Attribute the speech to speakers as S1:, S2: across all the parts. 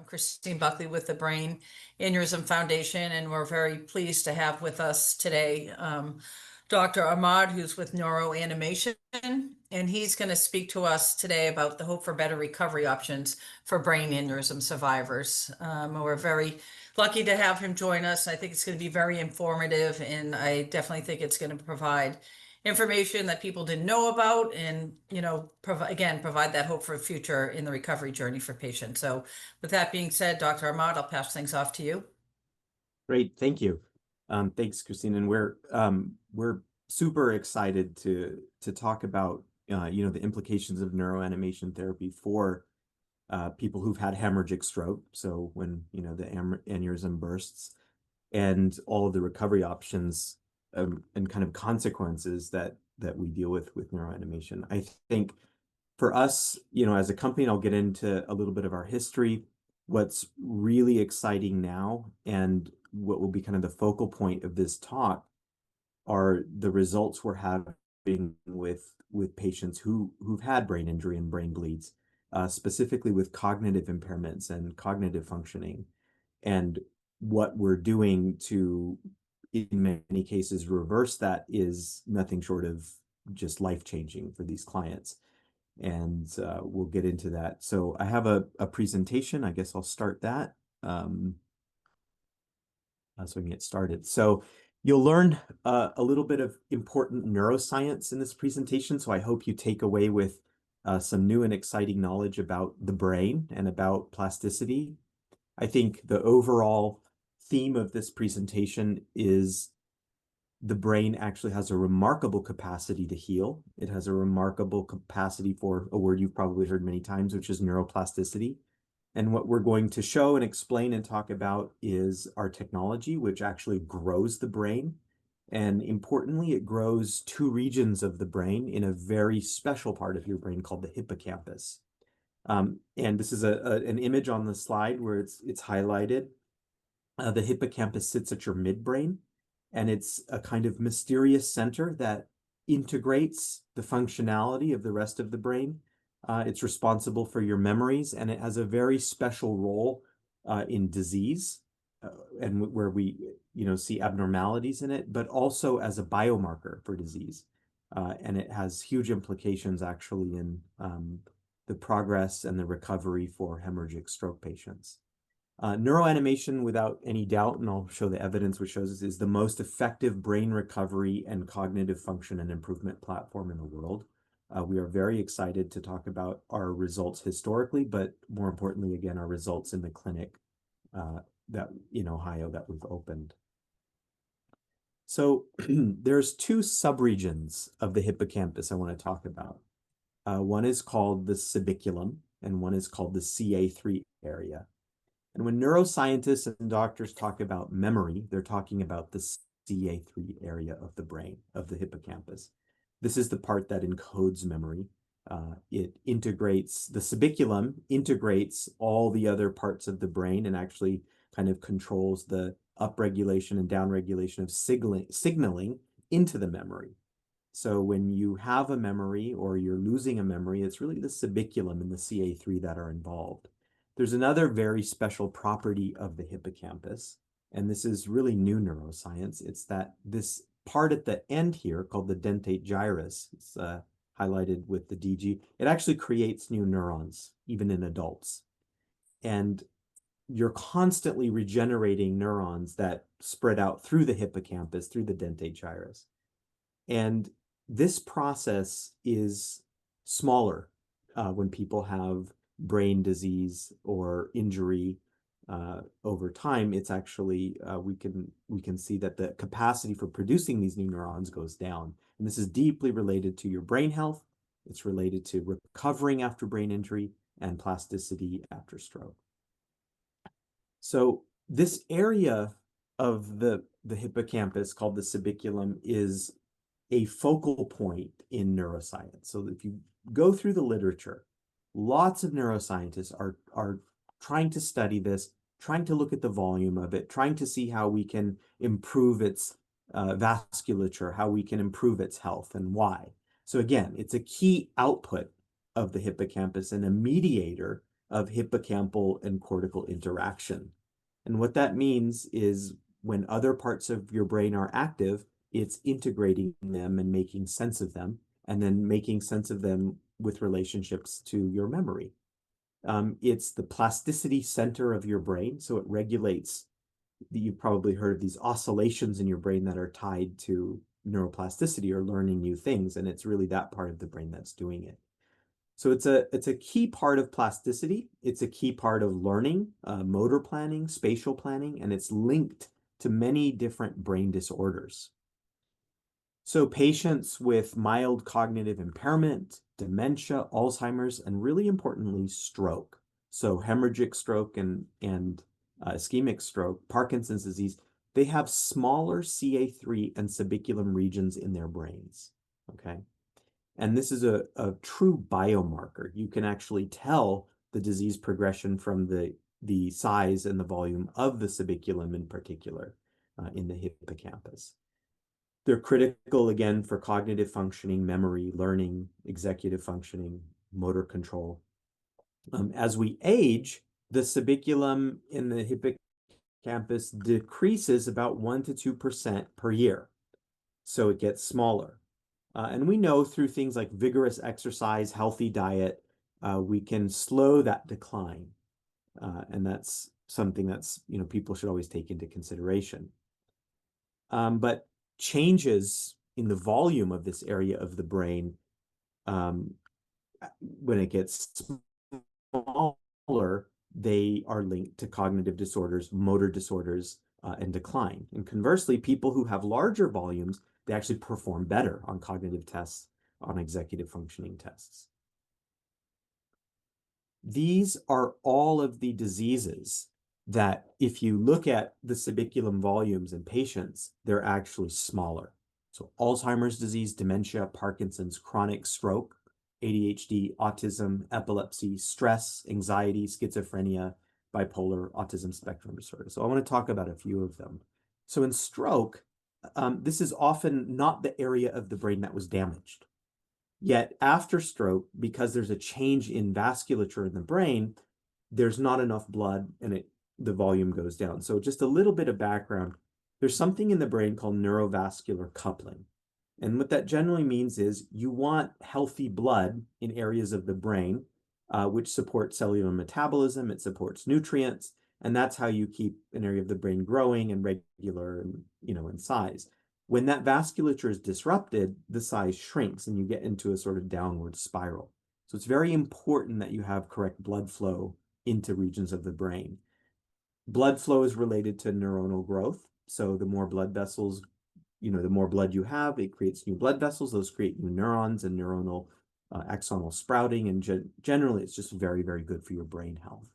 S1: Christine Buckley with the Brain Aneurysm Foundation, and we're very pleased to have with us today Dr. Ahmad, who's with NeuroAnimation, and he's going to speak to us today about the hope for better recovery options for brain aneurysm survivors. We're very lucky to have him join us. I think it's going to be very informative, and I definitely think it's going to provide information that people didn't know about and, provide that hope for a future in the recovery journey for patients. So with that being said, Dr. Ahmad, I'll pass things off to you.
S2: Great, thank you. Thanks, Christine. And we're super excited to talk about the implications of neuroanimation therapy for people who've had hemorrhagic stroke. So when the aneurysm bursts, and all of the recovery options and kind of consequences that we deal with neuroanimation. I think for us, as a company, and I'll get into a little bit of our history, what's really exciting now and what will be kind of the focal point of this talk are the results we're having with patients who've had brain injury and brain bleeds, specifically with cognitive impairments and cognitive functioning, and what we're doing to, in many cases, reverse that is nothing short of just life-changing for these clients. And we'll get into that. So I have a presentation. I guess I'll start that so we can get started. So you'll learn a little bit of important neuroscience in this presentation. So I hope you take away with some new and exciting knowledge about the brain and about plasticity. I think the overall theme of this presentation is the brain actually has a remarkable capacity to heal. It has a remarkable capacity for a word you've probably heard many times, which is neuroplasticity. And what we're going to show and explain and talk about is our technology, which actually grows the brain. And importantly, it grows two regions of the brain in a very special part of your brain called the hippocampus. And this is an image on the slide where it's highlighted. The hippocampus sits at your midbrain, and it's a kind of mysterious center that integrates the functionality of the rest of the brain. It's responsible for your memories, and it has a very special role in disease, and where we see abnormalities in it, but also as a biomarker for disease. And it has huge implications actually in the progress and the recovery for hemorrhagic stroke patients. Neuroanimation, without any doubt, and I'll show the evidence which shows this, is the most effective brain recovery and cognitive function and improvement platform in the world. We are very excited to talk about our results historically, but more importantly, again, our results in the clinic that in Ohio that we've opened. So there's two subregions of the hippocampus I want to talk about. One is called the Subiculum, and one is called the CA3 area. And when neuroscientists and doctors talk about memory, they're talking about the CA3 area of the brain, of the hippocampus. This is the part that encodes memory. It integrates, the subiculum integrates all the other parts of the brain and actually kind of controls the upregulation and downregulation of signaling into the memory. So when you have a memory or you're losing a memory, it's really the subiculum and the CA3 that are involved. There's another very special property of the hippocampus, and this is really new neuroscience. It's that this part at the end here called the dentate gyrus, it's highlighted with the DG, it actually creates new neurons, even in adults. And you're constantly regenerating neurons that spread out through the hippocampus, through the dentate gyrus. And this process is smaller when people have brain disease or injury over time. It's actually we can see that the capacity for producing these new neurons goes down, and this is deeply related to your brain health. It's related to recovering after brain injury and plasticity after stroke. So this area of the hippocampus called the subiculum is a focal point in neuroscience. So if you go through the literature, lots of neuroscientists are trying to study this, trying to look at the volume of it, trying to see how we can improve its vasculature, how we can improve its health, and why. So again, it's a key output of the hippocampus and a mediator of hippocampal and cortical interaction. And what that means is when other parts of your brain are active, it's integrating them and making sense of them, and then making sense of them with relationships to your memory. It's the plasticity center of your brain, so it regulates. You've probably heard of these oscillations in your brain that are tied to neuroplasticity or learning new things, and it's really that part of the brain that's doing it. So it's a key part of plasticity. It's a key part of learning, motor planning, spatial planning, and it's linked to many different brain disorders. So patients with mild cognitive impairment, dementia, Alzheimer's, and really importantly, stroke. So hemorrhagic stroke and ischemic stroke, Parkinson's disease, they have smaller CA3 and subiculum regions in their brains, okay? And this is a true biomarker. You can actually tell the disease progression from the size and the volume of the subiculum in particular in the hippocampus. They're critical, again, for cognitive functioning, memory, learning, executive functioning, motor control. As we age, the subiculum in the hippocampus decreases about 1 to 2% per year. So it gets smaller. And we know through things like vigorous exercise, healthy diet, we can slow that decline. And that's something that's, people should always take into consideration. But changes in the volume of this area of the brain, when it gets smaller, they are linked to cognitive disorders, motor disorders, and decline. And conversely, people who have larger volumes, they actually perform better on cognitive tests, on executive functioning tests. These are all of the diseases that if you look at the subiculum volumes in patients, they're actually smaller. So Alzheimer's disease, dementia, Parkinson's, chronic stroke, ADHD, autism, epilepsy, stress, anxiety, schizophrenia, bipolar, autism spectrum disorder. So I want to talk about a few of them. So in stroke, this is often not the area of the brain that was damaged. Yet after stroke, because there's a change in vasculature in the brain, there's not enough blood and the volume goes down. So just a little bit of background. There's something in the brain called neurovascular coupling. And what that generally means is you want healthy blood in areas of the brain, which support cellular metabolism, it supports nutrients, and that's how you keep an area of the brain growing and regular and, in size. When that vasculature is disrupted, the size shrinks and you get into a sort of downward spiral. So it's very important that you have correct blood flow into regions of the brain. Blood flow is related to neuronal growth. So the more blood vessels, the more blood you have, it creates new blood vessels. Those create new neurons and neuronal axonal sprouting. And generally, it's just very, very good for your brain health.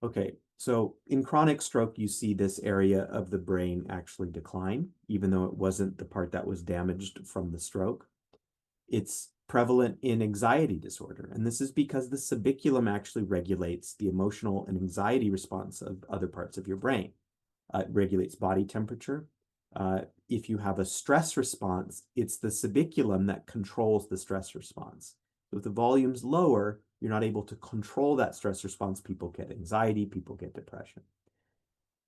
S2: Okay, so in chronic stroke, you see this area of the brain actually decline, even though it wasn't the part that was damaged from the stroke. It's prevalent in anxiety disorder, and this is because the subiculum actually regulates the emotional and anxiety response of other parts of your brain. It regulates body temperature. If you have a stress response, it's the subiculum that controls the stress response. So if the volume's lower, you're not able to control that stress response. People get anxiety, people get depression.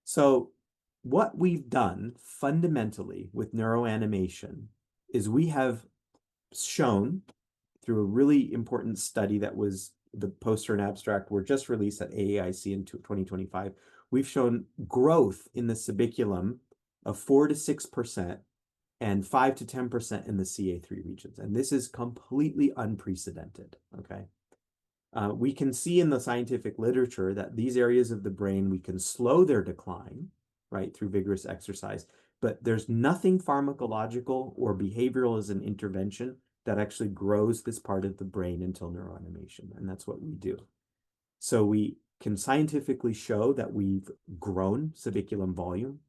S2: So what we've done fundamentally with neuroanimation is we have shown through a really important study that was the poster and abstract were just released at AAIC in 2025. We've shown growth in the subiculum of 4 to 6% and 5 to 10% in the CA3 regions. And this is completely unprecedented, okay? We can see in the scientific literature that these areas of the brain, we can slow their decline, right, through vigorous exercise, but there's nothing pharmacological or behavioral as an intervention that actually grows this part of the brain until neuroanimation, and that's what we do. So we can scientifically show that we've grown subiculum volume.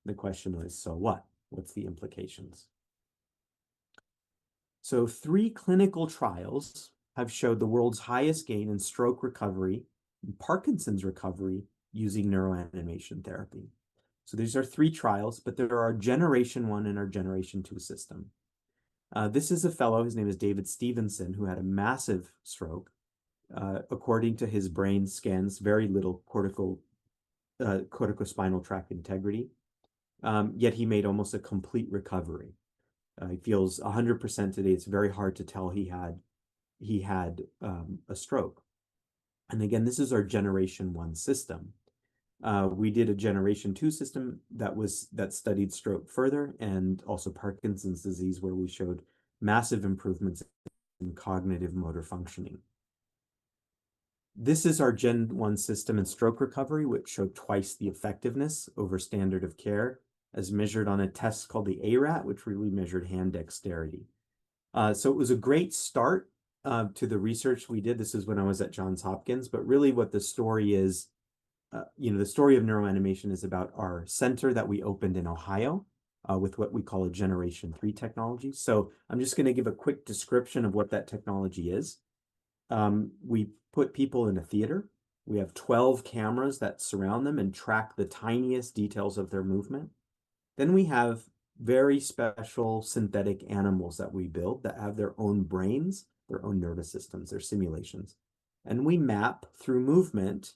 S2: The question is, so what? What's the implications? So 3 clinical trials have showed the world's highest gain in stroke recovery and Parkinson's recovery using neuroanimation therapy. So these are 3 trials, but there are generation 1 and our generation 2 system. This is a fellow, his name is David Stevenson, who had a massive stroke. According to his brain scans, very little corticospinal tract integrity. Yet he made almost a complete recovery. He feels 100% today. It's very hard to tell he had a stroke. And again, this is our generation 1 system. We did a generation 2 system that studied stroke further, and also Parkinson's disease, where we showed massive improvements in cognitive motor functioning. This is our Gen 1 system in stroke recovery, which showed twice the effectiveness over standard of care, as measured on a test called the ARAT, which really measured hand dexterity. So it was a great start to the research we did. This is when I was at Johns Hopkins, but really what the story is, the story of neuroanimation is about our center that we opened in Ohio with what we call a Generation 3 technology. So I'm just going to give a quick description of what that technology is. We put people in a theater. We have 12 cameras that surround them and track the tiniest details of their movement. Then we have very special synthetic animals that we build that have their own brains, their own nervous systems, their simulations. And we map through movement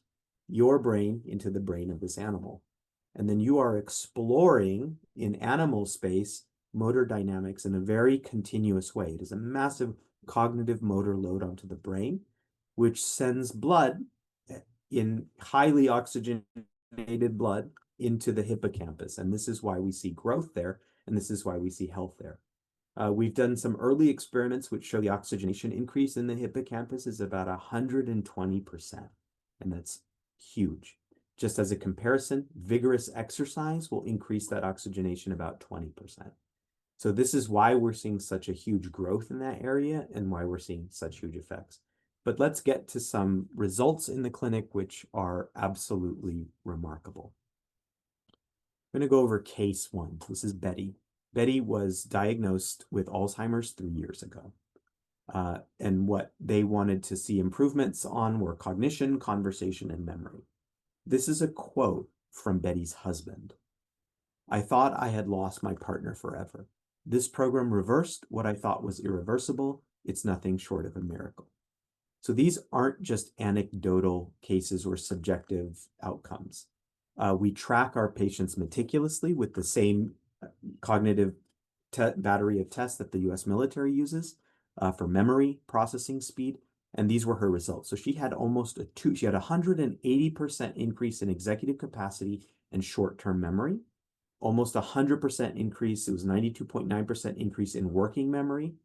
S2: your brain into the brain of this animal. And then you are exploring in animal space motor dynamics in a very continuous way. It is a massive cognitive motor load onto the brain, which sends blood in highly oxygenated blood into the hippocampus. And this is why we see growth there, and this is why we see health there. We've done some early experiments which show the oxygenation increase in the hippocampus is about 120%, and that's huge. Just as a comparison, vigorous exercise will increase that oxygenation about 20%. So this is why we're seeing such a huge growth in that area and why we're seeing such huge effects. But let's get to some results in the clinic, which are absolutely remarkable. I'm going to go over case 1. This is Betty. Betty was diagnosed with Alzheimer's 3 years ago. And what they wanted to see improvements on were cognition, conversation, and memory. This is a quote from Betty's husband. "I thought I had lost my partner forever. This program reversed what I thought was irreversible. It's nothing short of a miracle." So these aren't just anecdotal cases or subjective outcomes. We track our patients meticulously with the same cognitive battery of tests that the US military uses for memory, processing speed, and these were her results. So she had she had 180% increase in executive capacity and short-term memory, almost 100% increase, it was 92.9% increase in working memory,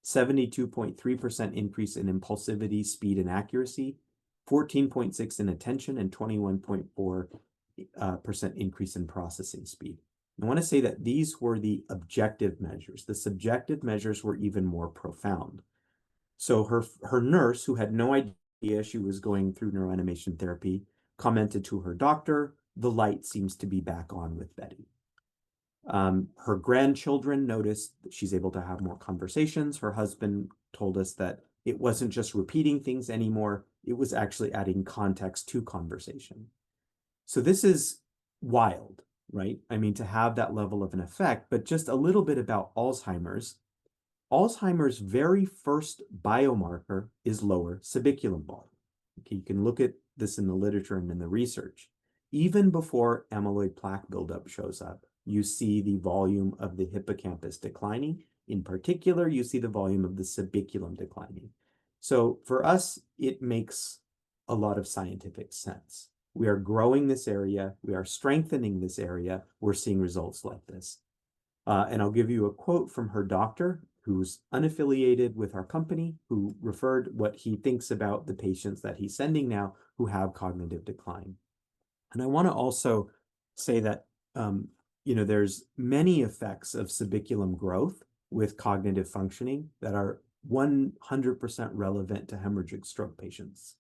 S2: 72.3% increase in impulsivity, speed, and accuracy, 14.6 in attention, and 21.4% increase in processing speed. I want to say that these were the objective measures. The subjective measures were even more profound. So her nurse, who had no idea she was going through neuroanimation therapy, commented to her doctor, "The light seems to be back on with Betty." Her grandchildren noticed that she's able to have more conversations. Her husband told us that it wasn't just repeating things anymore, it was actually adding context to conversation. So this is wild, right? I mean, to have that level of an effect, but just a little bit about Alzheimer's. Alzheimer's very first biomarker is lower subiculum volume. Okay, you can look at this in the literature and in the research. Even before amyloid plaque buildup shows up, you see the volume of the hippocampus declining. In particular, you see the volume of the subiculum declining. So for us, it makes a lot of scientific sense. We are growing this area. We are strengthening this area. We're seeing results like this. And I'll give you a quote from her doctor, who's unaffiliated with our company, who referred what he thinks about the patients that he's sending now who have cognitive decline. And I want to also say that, there's many effects of subiculum growth with cognitive functioning that are 100% relevant to hemorrhagic stroke patients,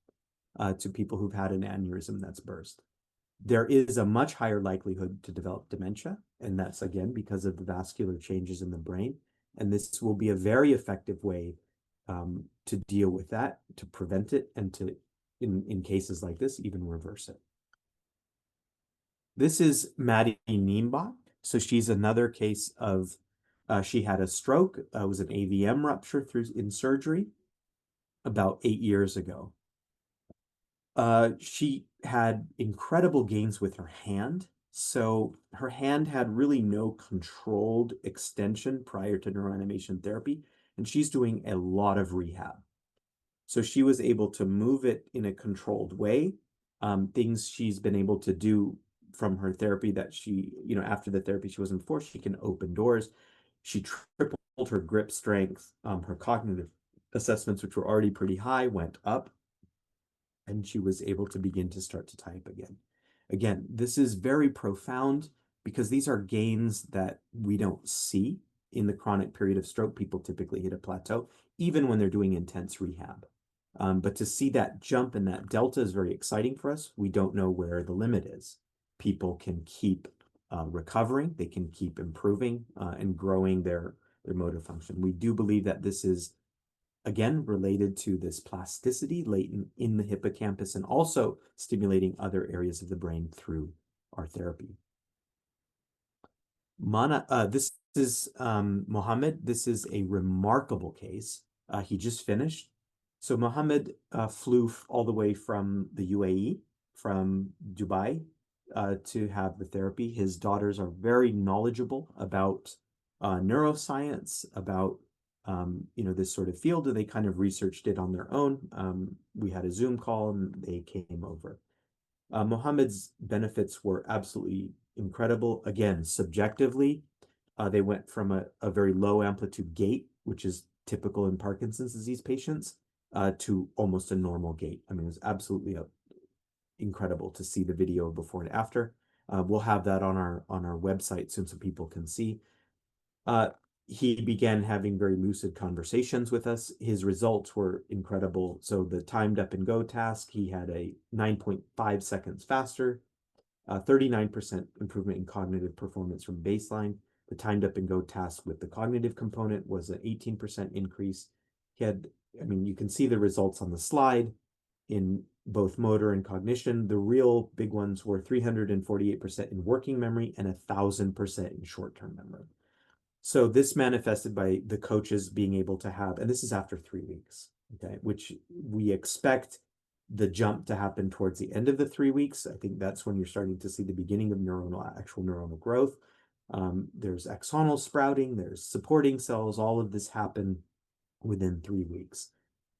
S2: to people who've had an aneurysm that's burst. There is a much higher likelihood to develop dementia, and that's, again, because of the vascular changes in the brain. And this will be a very effective way to deal with that, to prevent it, and to, in cases like this, even reverse it. This is Maddi Niembach. So she's another case of, she had a stroke. It was an AVM rupture in surgery about 8 years ago. She had incredible gains with her hand. So her hand had really no controlled extension prior to neuroanimation therapy, and she's doing a lot of rehab. So she was able to move it in a controlled way. Things she's been able to do from her therapy that after the therapy she wasn't before, she can open doors. She tripled her grip strength. Her cognitive assessments, which were already pretty high, went up, and she was able to begin to start to type again. Again, this is very profound because these are gains that we don't see in the chronic period of stroke. People typically hit a plateau, even when they're doing intense rehab. But to see that jump and that delta is very exciting for us. We don't know where the limit is. People can keep recovering, they can keep improving and growing their motor function. We do believe that this is, again, related to this plasticity latent in the hippocampus and also stimulating other areas of the brain through our therapy. This is Mohammed. This is a remarkable case. He just finished. So Mohammed flew all the way from the UAE, from Dubai, to have the therapy. His daughters are very knowledgeable about neuroscience, about this sort of field, and they kind of researched it on their own. We had a Zoom call, and they came over. Mohammed's benefits were absolutely incredible. Again, subjectively, they went from a very low amplitude gait, which is typical in Parkinson's disease patients, to almost a normal gait. I mean, it was absolutely incredible to see the video before and after. We'll have that on our website soon so people can see. He began having very lucid conversations with us. His results were incredible. So the timed up and go task, he had a 9.5 seconds faster, 39% improvement in cognitive performance from baseline. The timed up and go task with the cognitive component was an 18% increase. He had, I mean, you can see the results on the slide in both motor and cognition. The real big ones were 348% in working memory and 1,000% in short-term memory. So this manifested by the coaches being able to have, and this is after 3 weeks, okay, which we expect the jump to happen towards the end of the 3 weeks. I think that's when you're starting to see the beginning of actual neuronal growth. There's axonal sprouting, there's supporting cells, all of this happen within 3 weeks.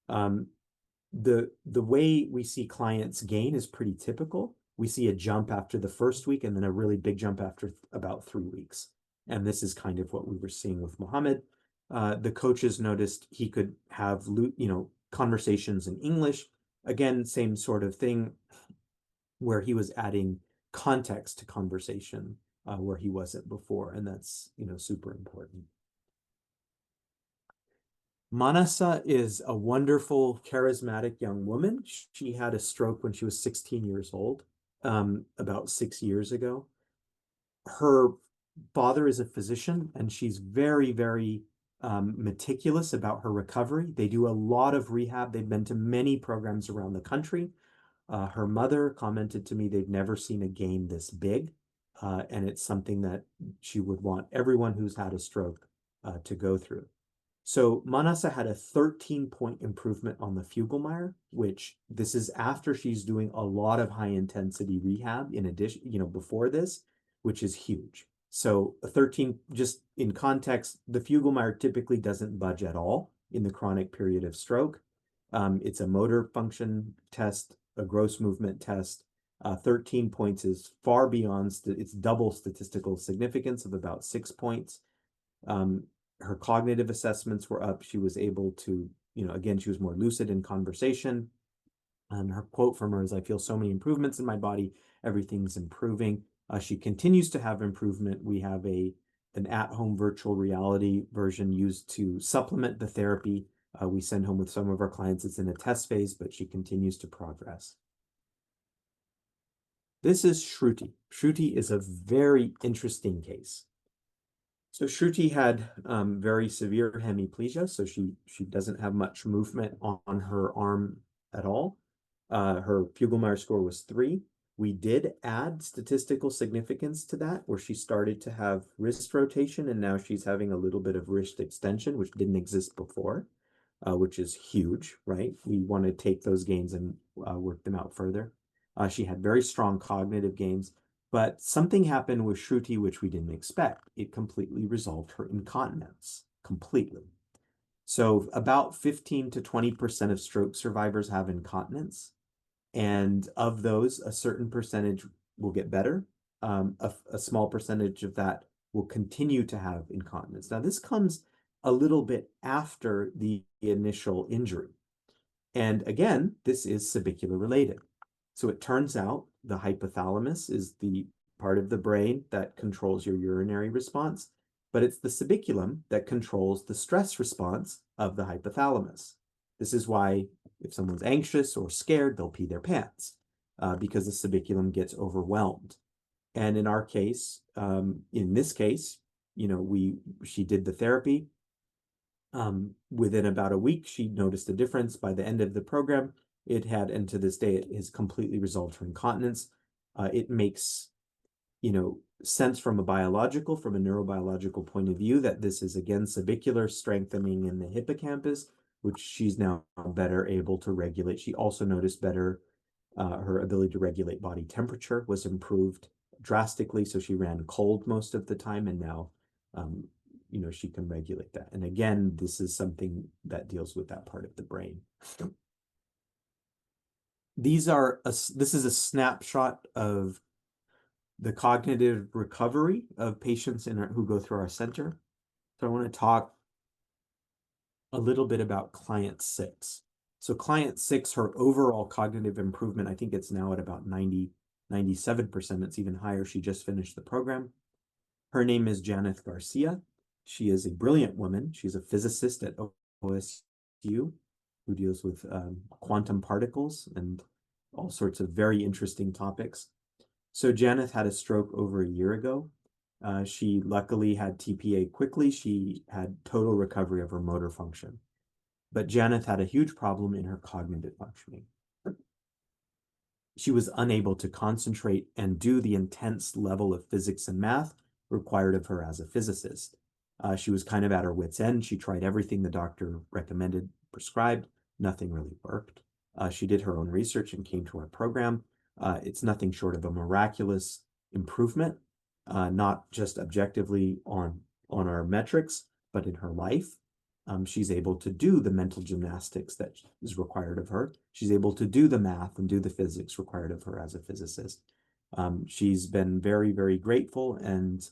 S2: The way we see clients gain is pretty typical. We see a jump after the first week and then a really big jump after about 3 weeks. And this is kind of what we were seeing with Mohammed. The coaches noticed he could have, conversations in English. Again, same sort of thing where he was adding context to conversation where he wasn't before. And that's, super important. Manasa is a wonderful, charismatic young woman. She had a stroke when she was 16 years old, about 6 years ago. Her father is a physician, and she's very, very meticulous about her recovery. They do a lot of rehab. They've been to many programs around the country. Her mother commented to me they've never seen a gain this big, and it's something that she would want everyone who's had a stroke to go through. So Manasa had a 13-point improvement on the Fuglemeyer, which this is after she's doing a lot of high-intensity rehab in addition, before this, which is huge. So a 13, just in context, the Fuglemeyer typically doesn't budge at all in the chronic period of stroke. It's a motor function test, a gross movement test. 13 points is far beyond, it's double statistical significance of about 6 points. Her cognitive assessments were up. She was able to, again, she was more lucid in conversation. And her quote from her is, "I feel so many improvements in my body. Everything's improving." She continues to have improvement. We have an at-home virtual reality version used to supplement the therapy. We send home with some of our clients. It's in a test phase, but she continues to progress. This is Shruti. Shruti is a very interesting case. So Shruti had very severe hemiplegia, so she doesn't have much movement on her arm at all. Her Fuglemeyer score was 3. We did add statistical significance to that, where she started to have wrist rotation, and now she's having a little bit of wrist extension, which didn't exist before, which is huge, right? We want to take those gains and work them out further. She had very strong cognitive gains, but something happened with Shruti which we didn't expect. It completely resolved her incontinence, completely. So about 15 to 20% of stroke survivors have incontinence. And of those, a certain percentage will get better. A small percentage of that will continue to have incontinence. Now, this comes a little bit after the initial injury. And again, this is subicular related. So it turns out the hypothalamus is the part of the brain that controls your urinary response, but it's the subiculum that controls the stress response of the hypothalamus. This is why if someone's anxious or scared, they'll pee their pants because the subiculum gets overwhelmed. And in our case, in this case, she did the therapy. Within about a week, she noticed a difference. By the end of the program, and to this day, it has completely resolved her incontinence. It makes, sense from a neurobiological point of view that this is again subicular strengthening in the hippocampus, which she's now better able to regulate. She also noticed better, her ability to regulate body temperature was improved drastically. So she ran cold most of the time, and now, she can regulate that. And again, this is something that deals with that part of the brain. This is a snapshot of the cognitive recovery of patients who go through our center. So I want to talk a little bit about client 6. So client 6, her overall cognitive improvement, I think it's now at about 97%. It's even higher. She just finished the program. Her name is Janeth Garcia. She is a brilliant woman. She's a physicist at OSU who deals with quantum particles and all sorts of very interesting topics. So Janeth had a stroke over a year ago. She luckily had TPA quickly. She had total recovery of her motor function. But Janeth had a huge problem in her cognitive functioning. She was unable to concentrate and do the intense level of physics and math required of her as a physicist. She was kind of at her wit's end. She tried everything the doctor recommended, prescribed. Nothing really worked. She did her own research and came to our program. It's nothing short of a miraculous improvement, not just objectively on our metrics, but in her life. She's able to do the mental gymnastics that is required of her. She's able to do the math and do the physics required of her as a physicist. She's been very, very grateful and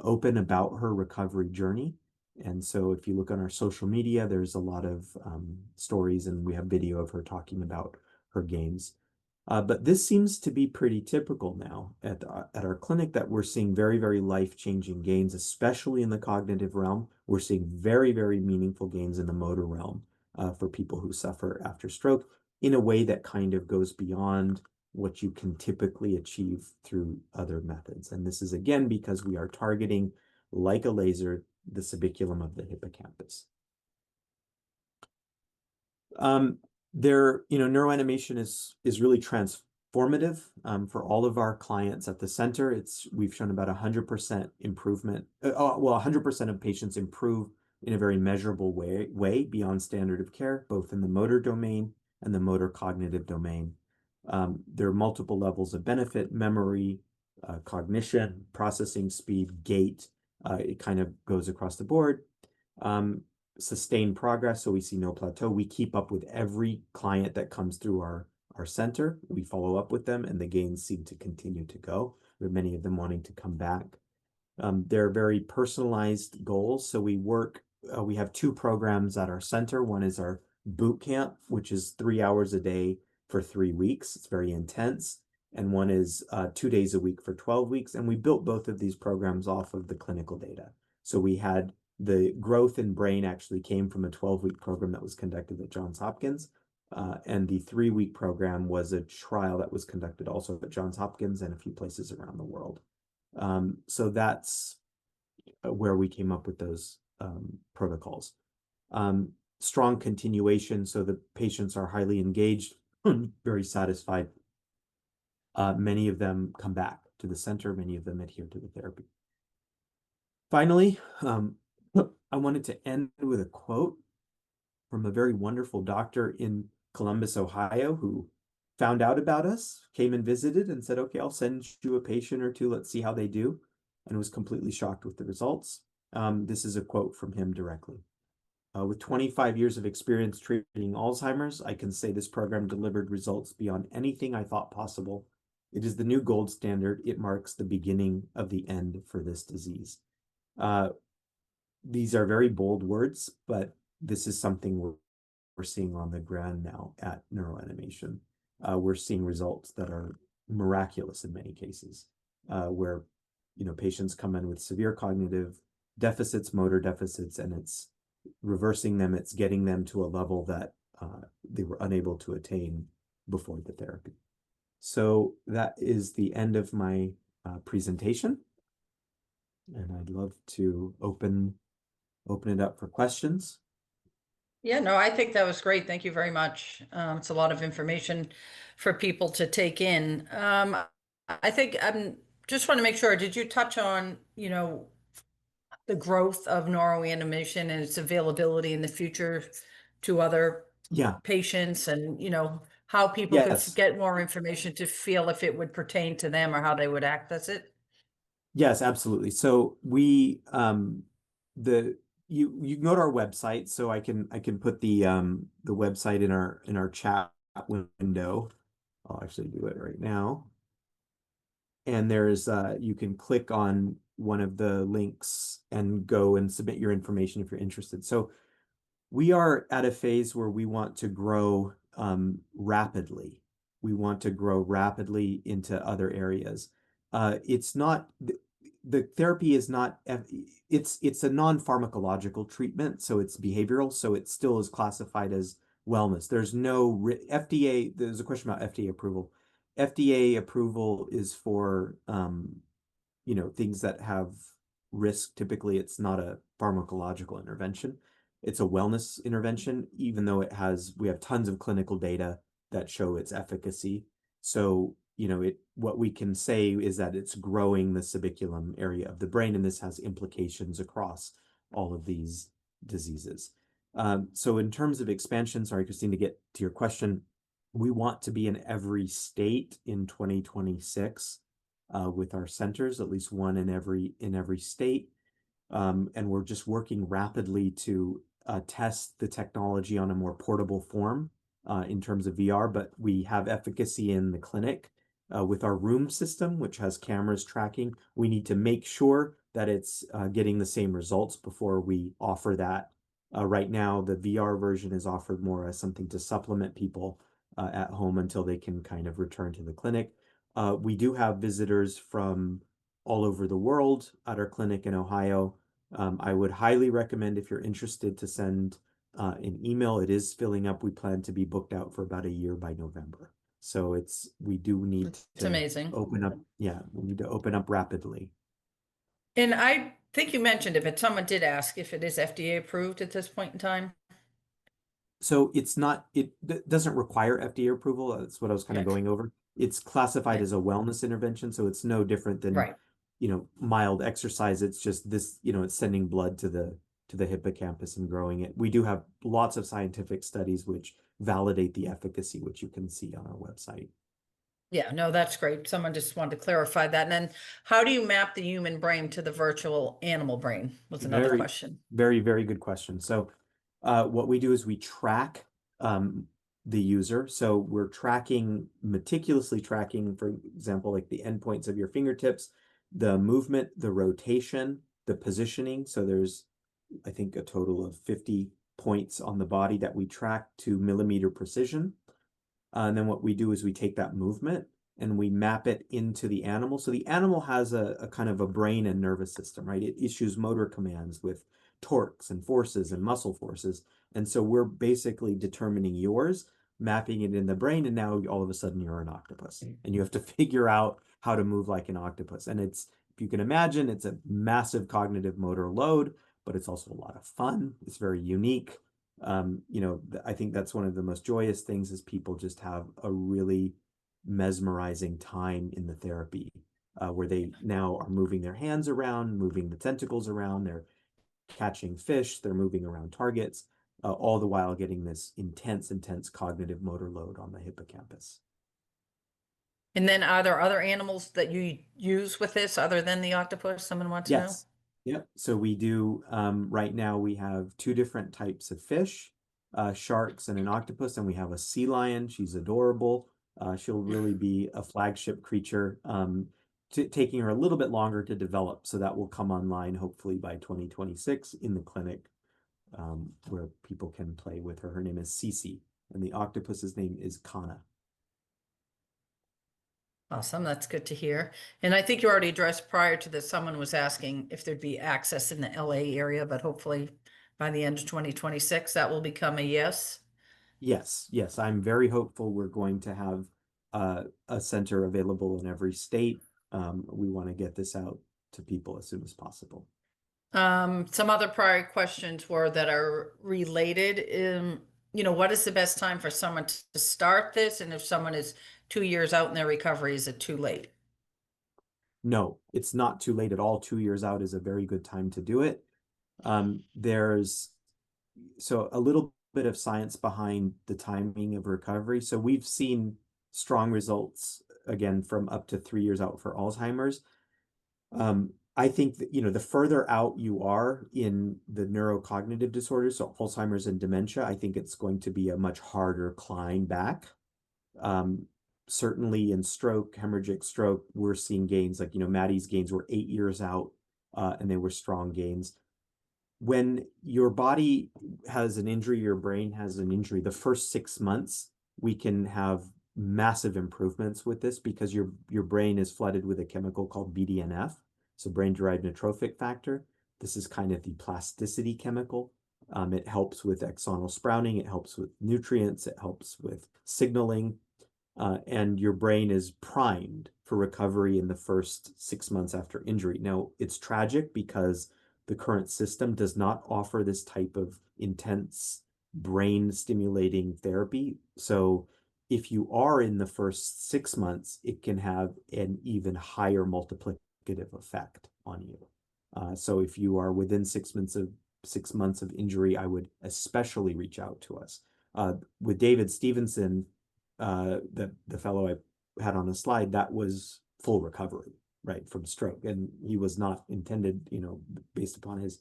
S2: open about her recovery journey. And so if you look on our social media, there's a lot of stories, and we have video of her talking about her gains. But this seems to be pretty typical now at our clinic, that we're seeing very, very life-changing gains, especially in the cognitive realm. We're seeing very, very meaningful gains in the motor realm for people who suffer after stroke in a way that kind of goes beyond what you can typically achieve through other methods. And this is, again, because we are targeting, like a laser, the subiculum of the hippocampus. Neuroanimation is really transformative for all of our clients at the center. We've shown about 100% improvement. 100% of patients improve in a very measurable way beyond standard of care, both in the motor domain and the motor cognitive domain. There are multiple levels of benefit: memory, cognition, processing speed, gait. It kind of goes across the board. Sustained progress, so we see no plateau. We keep up with every client that comes through our center. We follow up with them, and the gains seem to continue to go. There are many of them wanting to come back. They're very personalized goals. So we have 2 programs at our center. One is our boot camp, which is 3 hours a day for 3 weeks. It's very intense. And one is 2 days a week for 12 weeks. And we built both of these programs off of the clinical data. So we had the growth in brain actually came from a 12-week program that was conducted at Johns Hopkins. And the 3-week program was a trial that was conducted also at Johns Hopkins and a few places around the world. So that's where we came up with those protocols. Strong continuation, so the patients are highly engaged, very satisfied. Many of them come back to the center. Many of them adhere to the therapy. Finally, I wanted to end with a quote from a very wonderful doctor in Columbus, Ohio, who found out about us, came and visited and said, okay, I'll send you a patient or two. Let's see how they do. And was completely shocked with the results. This is a quote from him directly. With 25 years of experience treating Alzheimer's, I can say this program delivered results beyond anything I thought possible. It is the new gold standard. It marks the beginning of the end for this disease. These are very bold words, but this is something we're seeing on the ground now at NeuroAnimation. We're seeing results that are miraculous in many cases, where patients come in with severe cognitive deficits, motor deficits, and it's reversing them. It's getting them to a level that they were unable to attain before the therapy. So that is the end of my presentation, and I'd love to open it up for questions.
S1: Yeah, no, I think that was great. Thank you very much. It's a lot of information for people to take in. I think I'm just want to make sure, did you touch on, the growth of neuroanimation and its availability in the future to other
S2: Yeah.
S1: patients and, how people could
S2: Yes.
S1: get more information to feel if it would pertain to them or how they would access it?
S2: Yes, absolutely. So we you can go to our website, so I can put the website in our chat window. I'll actually do it right now. And there's you can click on one of the links and go and submit your information if you're interested. So we are at a phase where we want to grow rapidly. We want to grow rapidly into other areas. It's not the therapy is not it's a non-pharmacological treatment, so it's behavioral, so it still is classified as wellness. There's no FDA. There's a question about FDA approval. FDA approval is for things that have risk. Typically, it's not a pharmacological intervention. It's a wellness intervention, even though we have tons of clinical data that show its efficacy. So, what we can say is that it's growing the subiculum area of the brain, and this has implications across all of these diseases. So in terms of expansion, sorry, Christine, to get to your question, we want to be in every state in 2026 with our centers, at least one in every state. And we're just working rapidly to test the technology on a more portable form in terms of VR, but we have efficacy in the clinic with our room system, which has cameras tracking. We need to make sure that it's getting the same results before we offer that. Right now, the VR version is offered more as something to supplement people at home until they can kind of return to the clinic. We do have visitors from all over the world at our clinic in Ohio. I would highly recommend, if you're interested, to send an email. It is filling up. We plan to be booked out for about a year by November. So we do need
S1: It's
S2: to
S1: amazing.
S2: open up. Yeah, we need to open up rapidly.
S1: And I think you mentioned it, but someone did ask if it is FDA approved at this point in time.
S2: So it's not, it doesn't require FDA approval. That's what I was kind of
S1: Yeah.
S2: going over. It's classified
S1: Yeah.
S2: as a wellness intervention, so it's no different than,
S1: Right.
S2: mild exercise. It's just this, it's sending blood to the hippocampus and growing it. We do have lots of scientific studies which validate the efficacy, which you can see on our website.
S1: Yeah, no, that's great. Someone just wanted to clarify that. And then how do you map the human brain to the virtual animal brain was another
S2: Very,
S1: question.
S2: very, very good question. So what we do is we track the user. So we're meticulously tracking, for example, like the endpoints of your fingertips, the movement, the rotation, the positioning. So there's, I think, a total of 50 points on the body that we track to millimeter precision. And then what we do is we take that movement and we map it into the animal. So the animal has a kind of a brain and nervous system, right? It issues motor commands with torques and forces and muscle forces. And so we're basically determining yours, mapping it in the brain, and now all of a sudden you're an octopus. And you have to figure out how to move like an octopus. And if you can imagine, it's a massive cognitive motor load, but it's also a lot of fun. It's very unique. I think that's one of the most joyous things is people just have a really mesmerizing time in the therapy where they now are moving their hands around, moving the tentacles around, they're catching fish, they're moving around targets, all the while getting this intense cognitive motor load on the hippocampus.
S1: And then are there other animals that you use with this other than the octopus? Someone wants to know?
S2: Yes. Yep. So we do, right now we have two different types of fish, sharks and an octopus, and we have a sea lion. She's adorable. She'll really be a flagship creature, taking her a little bit longer to develop. So that will come online hopefully by 2026 in the clinic, where people can play with her. Her name is Cece, and the octopus's name is Kana.
S1: Awesome, that's good to hear. And I think you already addressed prior to this, someone was asking if there'd be access in the LA area, but hopefully by the end of 2026, that will become a yes.
S2: Yes, yes, I'm very hopeful we're going to have a center available in every state. We want to get this out to people as soon as possible.
S1: Some other prior questions were that are related. What is the best time for someone to start this? And if someone is 2 years out in their recovery, is it too late?
S2: No, it's not too late at all. 2 years out is a very good time to do it. There's so a little bit of science behind the timing of recovery. So we've seen strong results again from up to 3 years out for Alzheimer's. I think that, the further out you are in the neurocognitive disorders, so Alzheimer's and dementia, I think it's going to be a much harder climb back. Certainly in stroke, hemorrhagic stroke, we're seeing gains like, Maddi's gains were 8 years out, and they were strong gains. When your body has an injury, your brain has an injury, the first 6 months, we can have massive improvements with this because your brain is flooded with a chemical called BDNF, so brain-derived neurotrophic factor. This is kind of the plasticity chemical. It helps with axonal sprouting, it helps with nutrients, it helps with signaling, and your brain is primed for recovery in the first 6 months after injury. Now, it's tragic because the current system does not offer this type of intense brain stimulating therapy. So if you are in the first 6 months, it can have an even higher multiplicative effect on you. So if you are within 6 months of injury, I would especially reach out to us. With David Stevenson, the fellow I had on a slide, that was full recovery, right, from stroke, and he was not intended, based upon his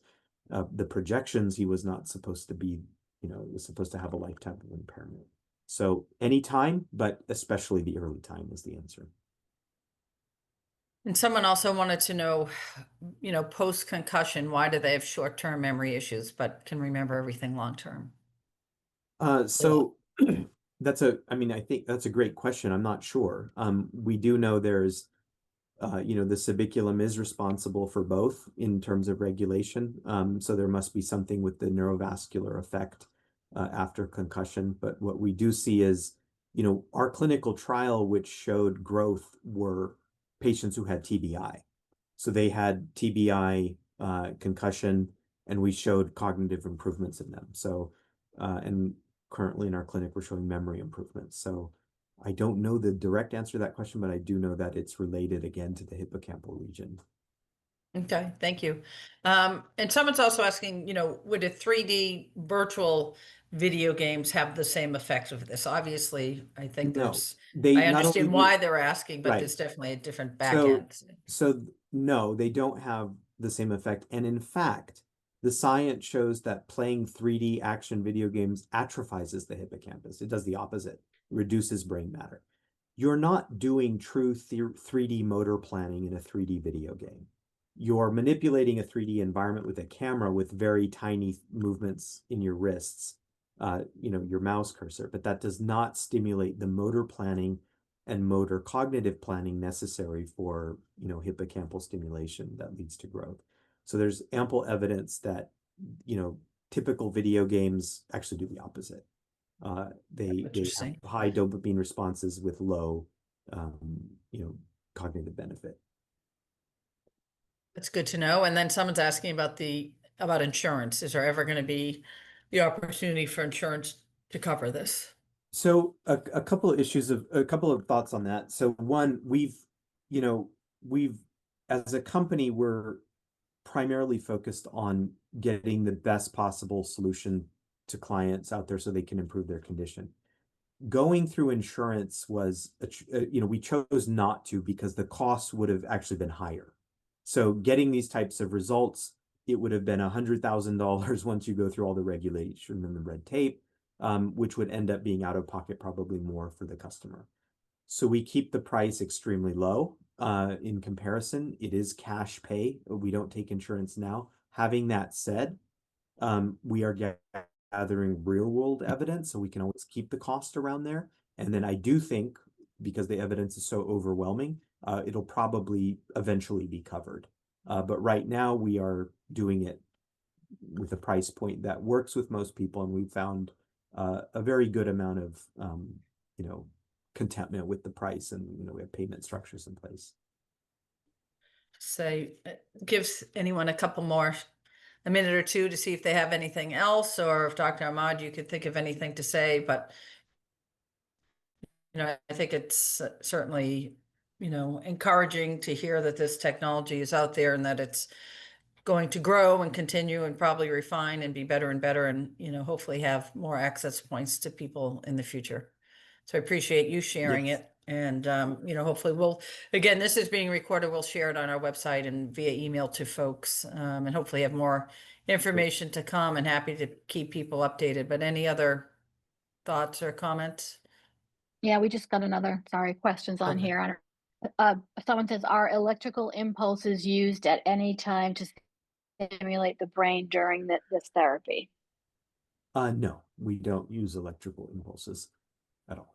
S2: the projections, he was not supposed to be, was supposed to have a lifetime of impairment. So anytime, but especially the early time is the answer.
S1: And someone also wanted to know, post concussion, why do they have short-term memory issues, but can remember everything long-term?
S2: So I think that's a great question. I'm not sure. We do know there's, the subiculum is responsible for both in terms of regulation. So there must be something with the neurovascular effect after concussion. But what we do see is, our clinical trial, which showed growth, were patients who had TBI. So they had TBI, concussion, and we showed cognitive improvements in them. So, and currently in our clinic, we're showing memory improvements. So I don't know the direct answer to that question, but I do know that it's related again to the hippocampal region.
S1: Okay, thank you. And someone's also asking, would a 3D virtual video games have the same effects of this? Obviously, I think
S2: No,
S1: I
S2: they not only
S1: understand
S2: do,
S1: why they're asking, but
S2: right.
S1: there's definitely a different back
S2: So,
S1: end.
S2: so no, they don't have the same effect. And in fact, the science shows that playing 3D action video games atrophies the hippocampus. It does the opposite, reduces brain matter. You're not doing true 3D motor planning in a 3D video game. You're manipulating a 3D environment with a camera with very tiny movements in your wrists, your mouse cursor, but that does not stimulate the motor planning and motor cognitive planning necessary for, hippocampal stimulation that leads to growth. So there's ample evidence that, typical video games actually do the opposite. They have
S1: Interesting.
S2: high dopamine responses with low, cognitive benefit.
S1: That's good to know. And then someone's asking about insurance. Is there ever going to be the opportunity for insurance to cover this?
S2: So a couple of a couple of thoughts on that. So one, you know, we've as a company, we're primarily focused on getting the best possible solution to clients out there so they can improve their condition. going through insurance was, we chose not to because the costs would have actually been higher. So getting these types of results, it would have been $100,000 once you go through all the regulation and the red tape, which would end up being out of pocket probably more for the customer. So we keep the price extremely low in comparison. It is cash pay. We don't take insurance now. Having that said, we are gathering real world evidence, so we can always keep the cost around there. And then I do think, because the evidence is so overwhelming, it'll probably eventually be covered. But right now we are doing it with a price point that works with most people, and we've found a very good amount of contentment with the price, and we have payment structures in place.
S1: So gives anyone a minute or two to see if they have anything else, or if Dr. Ahmad, you could think of anything to say. But I think it's certainly encouraging to hear that this technology is out there and that it's going to grow and continue and probably refine and be better and better, and hopefully have more access points to people in the future. So I appreciate you sharing
S2: Yes.
S1: it. And, hopefully again, this is being recorded. We'll share it on our website and via email to folks, and hopefully have more information to come, and happy to keep people updated. But any other thoughts or comments?
S3: Yeah, we just got questions on
S1: Okay.
S3: here. Someone says, are electrical impulses used at any time to stimulate the brain during this therapy?
S2: No, we don't use electrical impulses at all.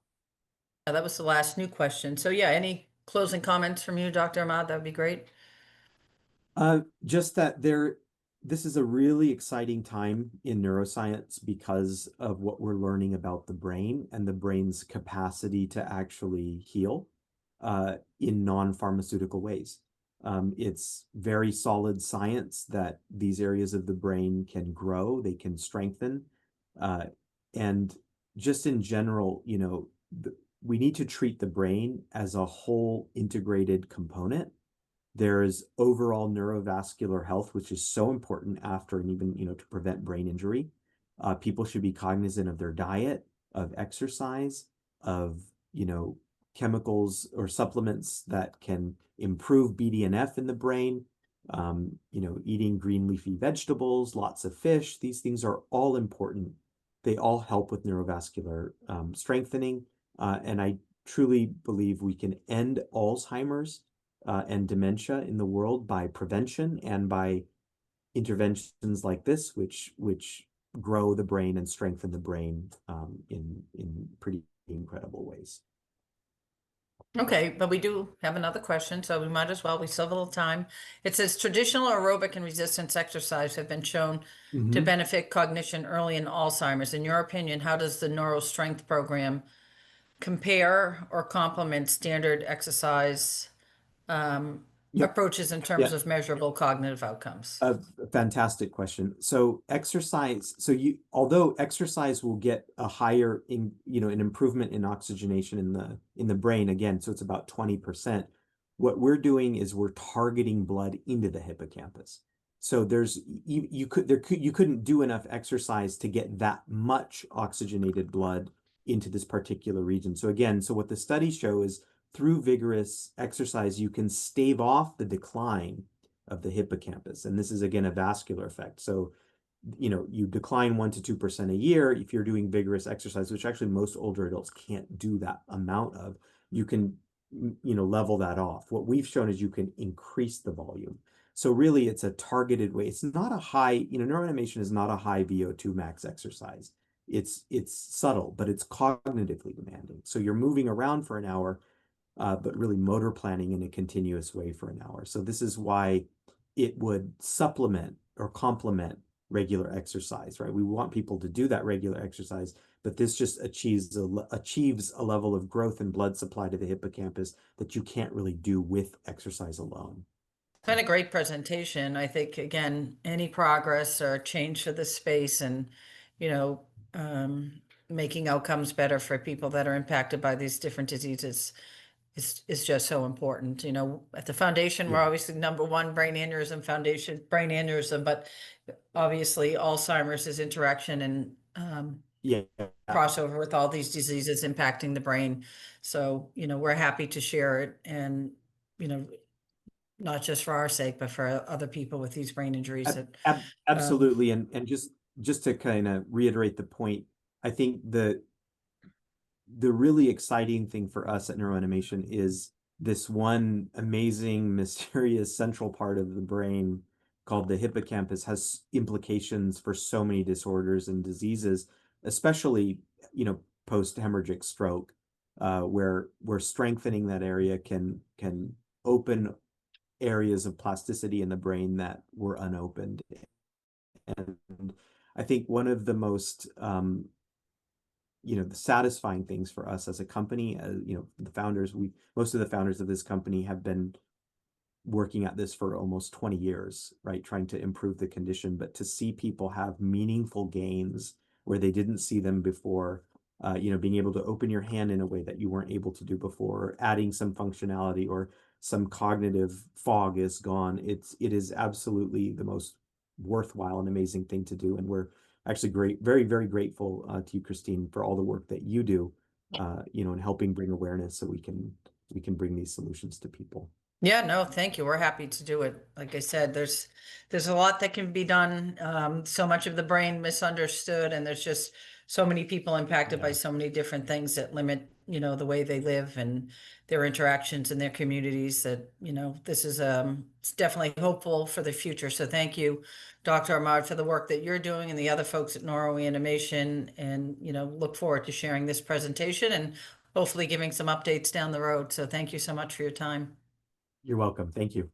S1: That was the last new question. So yeah, any closing comments from you, Dr. Ahmad? That would be great.
S2: Just that this is a really exciting time in neuroscience because of what we're learning about the brain and the brain's capacity to actually heal in non-pharmaceutical ways. It's very solid science that these areas of the brain can grow, they can strengthen. And just in general, we need to treat the brain as a whole integrated component. There's overall neurovascular health, which is so important after and even, to prevent brain injury. People should be cognizant of their diet, of exercise, of, chemicals or supplements that can improve BDNF in the brain. Eating green leafy vegetables, lots of fish. These things are all important. They all help with neurovascular strengthening. And I truly believe we can end Alzheimer's and dementia in the world by prevention and by interventions like this, which grow the brain and strengthen the brain in pretty incredible ways.
S1: Okay, but we do have another question, so we might as well. We still have a little time. It says traditional aerobic and resistance exercise have been shown to benefit cognition early in Alzheimer's. In your opinion, how does the Neuro Strength program compare or complement standard exercise
S2: Yep.
S1: approaches in terms of measurable cognitive outcomes?
S2: A fantastic question. So although exercise will get a higher an improvement in oxygenation in the brain again, so it's about 20%. What we're doing is we're targeting blood into the hippocampus. So you couldn't do enough exercise to get that much oxygenated blood into this particular region. So what the studies show is through vigorous exercise, you can stave off the decline of the hippocampus. And this is, again, a vascular effect. So, you decline 1 to 2% a year if you're doing vigorous exercise, which actually most older adults can't do that amount of. You can, level that off. What we've shown is you can increase the volume. So really, it's a targeted way. It's not a high, neuroanimation is not a high VO2 max exercise. It's subtle, but it's cognitively demanding. So you're moving around for an hour, but really motor planning in a continuous way for an hour. So this is why it would supplement or complement regular exercise, right? We want people to do that regular exercise, but this just achieves a level of growth and blood supply to the hippocampus that you can't really do with exercise alone.
S1: It's been a great presentation. I think, again, any progress or change for this space and, making outcomes better for people that are impacted by these different diseases is just so important. At the foundation, we're obviously number one brain aneurysm foundation, brain aneurysm, but obviously Alzheimer's is interaction and
S2: Yeah.
S1: crossover with all these diseases impacting the brain. So, we're happy to share it, and, not just for our sake, but for other people with these brain injuries that,
S2: Absolutely. And just to kind of reiterate the point, I think the really exciting thing for us at NeuroAnimation is this one amazing, mysterious central part of the brain called the hippocampus has implications for so many disorders and diseases, especially, post-hemorrhagic stroke, where strengthening that area can open areas of plasticity in the brain that were unopened. And I think one of the most the satisfying things for us as a company, the founders, most of the founders of this company have been working at this for almost 20 years, right? Trying to improve the condition, but to see people have meaningful gains where they didn't see them before, being able to open your hand in a way that you weren't able to do before, adding some functionality or some cognitive fog is gone. It is absolutely the most worthwhile and amazing thing to do. And we're actually very, very grateful to you, Christine, for all the work that you do, in helping bring awareness so we can bring these solutions to people.
S1: Yeah, no, thank you. We're happy to do it. Like I said, there's a lot that can be done. So much of the brain misunderstood, and there's just so many people impacted by so many different things that limit, the way they live and their interactions in their communities. That, this is it's definitely hopeful for the future. So thank you, Dr. Ahmad, for the work that you're doing and the other folks at NeuroAnimation, and look forward to sharing this presentation and hopefully giving some updates down the road. So thank you so much for your time.
S2: You're welcome. Thank you.